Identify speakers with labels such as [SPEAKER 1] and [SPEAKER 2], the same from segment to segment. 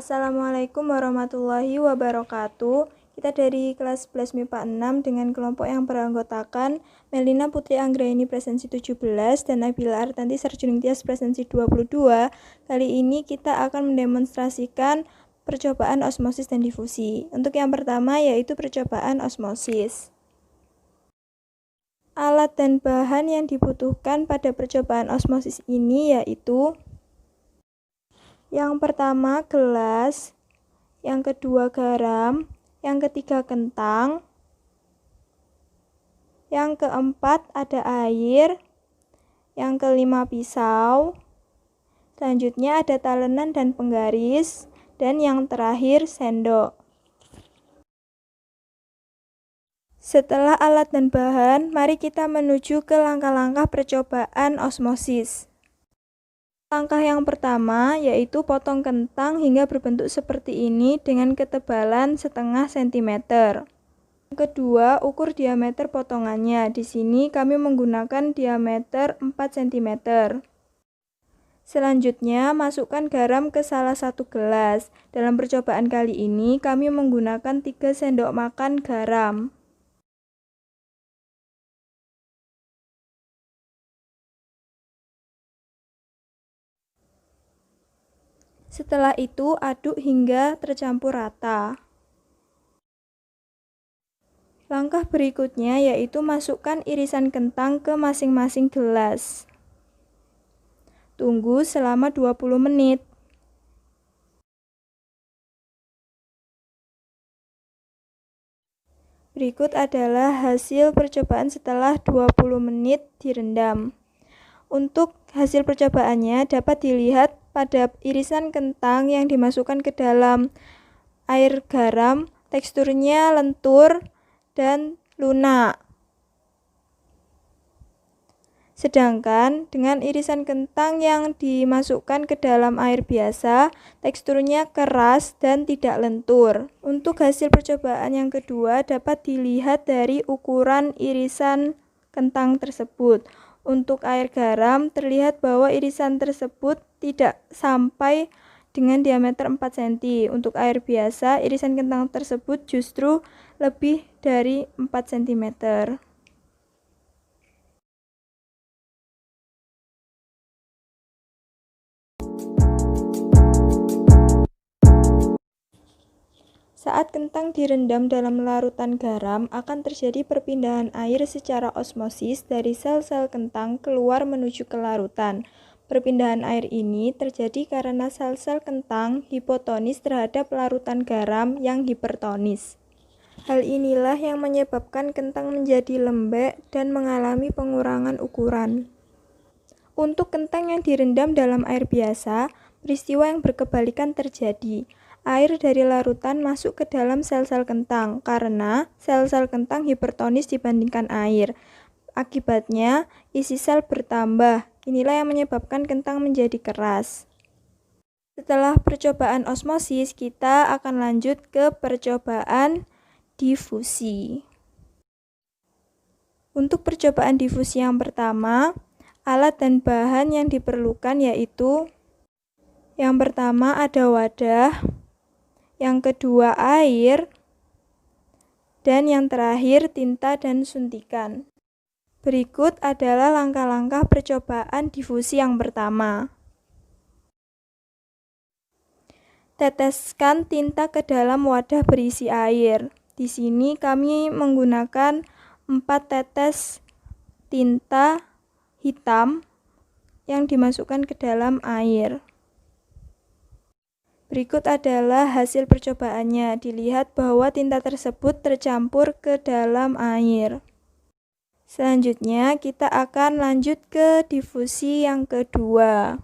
[SPEAKER 1] Assalamualaikum warahmatullahi wabarakatuh. Kita dari kelas 11 MIPA 6 dengan kelompok yang beranggotakan Melina Putri Anggraini presensi 17 dan Nabila Artanti Sarjuning Tias presensi 22. Kali ini kita akan mendemonstrasikan percobaan osmosis dan difusi. Untuk yang pertama yaitu percobaan osmosis. Alat dan bahan yang dibutuhkan pada percobaan osmosis ini yaitu yang pertama gelas, yang kedua garam, yang ketiga kentang, yang keempat ada air, yang kelima pisau, selanjutnya ada talenan dan penggaris, dan yang terakhir sendok. Setelah alat dan bahan, mari kita menuju ke langkah-langkah percobaan osmosis. Langkah yang pertama yaitu potong kentang hingga berbentuk seperti ini dengan ketebalan setengah sentimeter. Yang kedua, ukur diameter potongannya. Di sini kami menggunakan diameter 4 cm. Selanjutnya, masukkan garam ke salah satu gelas. Dalam percobaan kali ini, kami menggunakan 3 sendok makan garam. Setelah itu, aduk hingga tercampur rata. Langkah berikutnya yaitu masukkan irisan kentang ke masing-masing gelas. Tunggu selama 20 menit. Berikut adalah hasil percobaan setelah 20 menit direndam. Untuk hasil percobaannya dapat dilihat pada irisan kentang yang dimasukkan ke dalam air garam, teksturnya lentur dan lunak. Sedangkan dengan irisan kentang yang dimasukkan ke dalam air biasa, teksturnya keras dan tidak lentur. Untuk hasil percobaan yang kedua dapat dilihat dari ukuran irisan kentang tersebut. Untuk air garam, terlihat bahwa irisan tersebut tidak sampai dengan diameter 4 cm. Untuk air biasa, irisan kentang tersebut justru lebih dari 4 cm. Saat kentang direndam dalam larutan garam, akan terjadi perpindahan air secara osmosis dari sel-sel kentang keluar menuju ke larutan. Perpindahan air ini terjadi karena sel-sel kentang hipotonis terhadap larutan garam yang hipertonis. Hal inilah yang menyebabkan kentang menjadi lembek dan mengalami pengurangan ukuran. Untuk kentang yang direndam dalam air biasa, peristiwa yang berkebalikan terjadi. Air dari larutan masuk ke dalam sel-sel kentang karena sel-sel kentang hipertonis dibandingkan air. Akibatnya, isi sel bertambah. Inilah yang menyebabkan kentang menjadi keras. Setelah percobaan osmosis, kita akan lanjut ke percobaan difusi. Untuk percobaan difusi yang pertama, alat dan bahan yang diperlukan yaitu yang pertama ada wadah, yang kedua air, dan yang terakhir tinta dan suntikan. Berikut adalah langkah-langkah percobaan difusi yang pertama. Teteskan tinta ke dalam wadah berisi air. Di sini kami menggunakan 4 tetes tinta hitam yang dimasukkan ke dalam air. Berikut adalah hasil percobaannya. Dilihat bahwa tinta tersebut tercampur ke dalam air. Selanjutnya kita akan lanjut ke difusi yang kedua.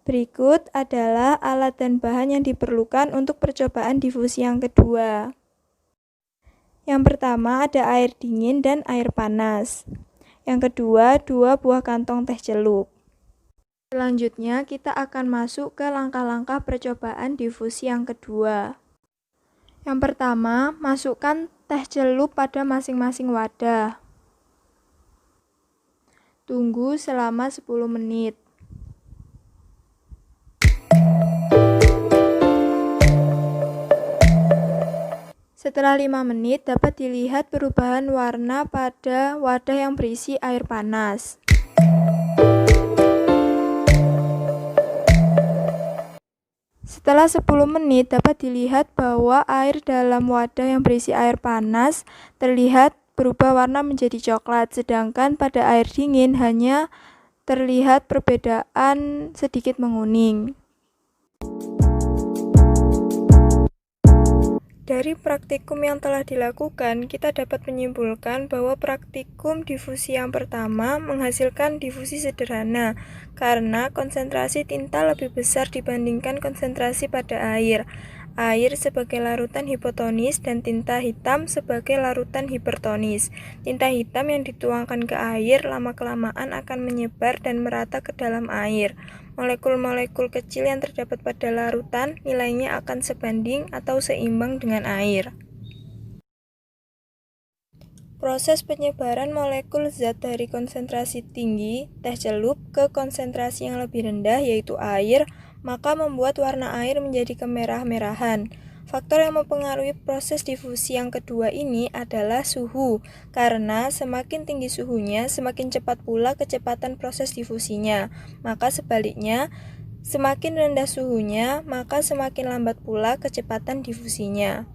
[SPEAKER 1] Berikut adalah alat dan bahan yang diperlukan untuk percobaan difusi yang kedua. Yang pertama ada air dingin dan air panas. Yang kedua 2 buah kantong teh celup. Selanjutnya kita akan masuk ke langkah-langkah percobaan difusi yang kedua. Yang pertama, masukkan teh celup pada masing-masing wadah. Tunggu selama 10 menit. Setelah 5 menit, dapat dilihat perubahan warna pada wadah yang berisi air panas. Setelah 10 menit, dapat dilihat bahwa air dalam wadah yang berisi air panas terlihat berubah warna menjadi coklat, sedangkan pada air dingin hanya terlihat perbedaan sedikit menguning. Dari praktikum yang telah dilakukan, kita dapat menyimpulkan bahwa praktikum difusi yang pertama menghasilkan difusi sederhana karena konsentrasi tinta lebih besar dibandingkan konsentrasi pada air. Air sebagai larutan hipotonis dan tinta hitam sebagai larutan hipertonis. Tinta hitam yang dituangkan ke air lama-kelamaan akan menyebar dan merata ke dalam air. Molekul-molekul kecil yang terdapat pada larutan nilainya akan sebanding atau seimbang dengan air. Proses penyebaran molekul zat dari konsentrasi tinggi, teh celup, ke konsentrasi yang lebih rendah, yaitu air, maka membuat warna air menjadi kemerah-merahan. Faktor yang mempengaruhi proses difusi yang kedua ini adalah suhu, karena semakin tinggi suhunya, semakin cepat pula kecepatan proses difusinya. Maka sebaliknya, semakin rendah suhunya, maka semakin lambat pula kecepatan difusinya.